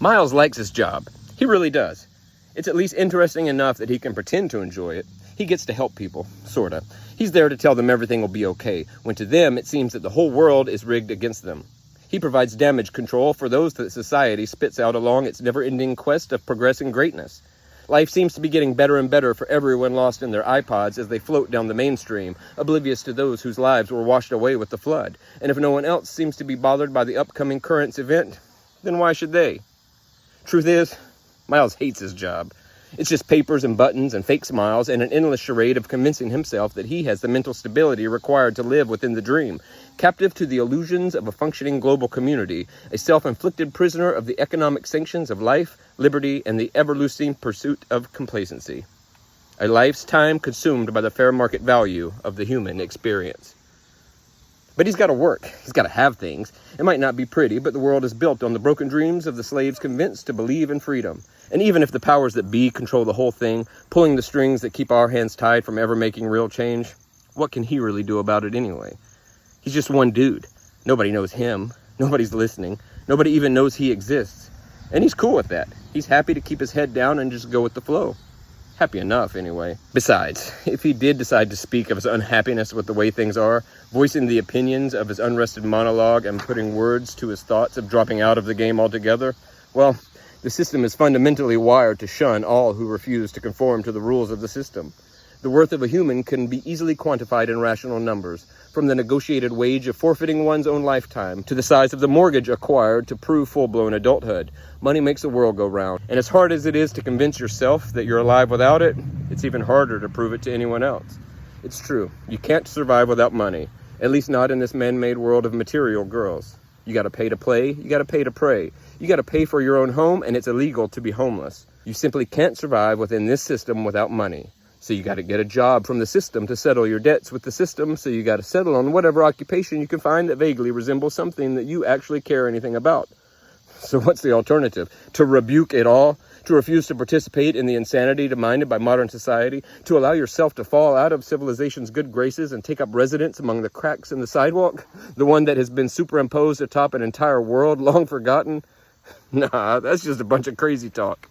Miles likes his job. He really does. It's at least interesting enough that he can pretend to enjoy it. He gets to help people, sorta. He's there to tell them everything will be okay, when to them it seems that the whole world is rigged against them. He provides damage control for those that society spits out along its never-ending quest of progressing greatness. Life seems to be getting better and better for everyone lost in their iPods as they float down the mainstream, oblivious to those whose lives were washed away with the flood. And if no one else seems to be bothered by the upcoming currents event, then why should they? Truth is, Miles hates his job. It's just papers and buttons and fake smiles and an endless charade of convincing himself that he has the mental stability required to live within the dream, captive to the illusions of a functioning global community, a self-inflicted prisoner of the economic sanctions of life, liberty, and the ever-loosening pursuit of complacency. A life's time consumed by the fair market value of the human experience. But he's got to work. He's got to have things. It might not be pretty, but the world is built on the broken dreams of the slaves convinced to believe in freedom. And even if the powers that be control the whole thing, pulling the strings that keep our hands tied from ever making real change, what can he really do about it anyway? He's just one dude. Nobody knows him. Nobody's listening. Nobody even knows he exists. And he's cool with that. He's happy to keep his head down and just go with the flow. Happy enough, anyway. Besides, if he did decide to speak of his unhappiness with the way things are, voicing the opinions of his unrested monologue and putting words to his thoughts of dropping out of the game altogether, well, the system is fundamentally wired to shun all who refuse to conform to the rules of the system. The worth of a human can be easily quantified in rational numbers, from the negotiated wage of forfeiting one's own lifetime to the size of the mortgage acquired to prove full-blown adulthood. Money makes the world go round, and as hard as it is to convince yourself that you're alive without it, it's even harder to prove it to anyone else. It's true, you can't survive without money, at least not in this man-made world of material girls. You gotta pay to play, you gotta pay to pray. You gotta pay for your own home, and it's illegal to be homeless. You simply can't survive within this system without money. So you gotta get a job from the system to settle your debts with the system, so you gotta settle on whatever occupation you can find that vaguely resembles something that you actually care anything about. So what's the alternative? To rebuke it all? To refuse to participate in the insanity demanded by modern society? To allow yourself to fall out of civilization's good graces and take up residence among the cracks in the sidewalk? The one that has been superimposed atop an entire world long forgotten? Nah, that's just a bunch of crazy talk.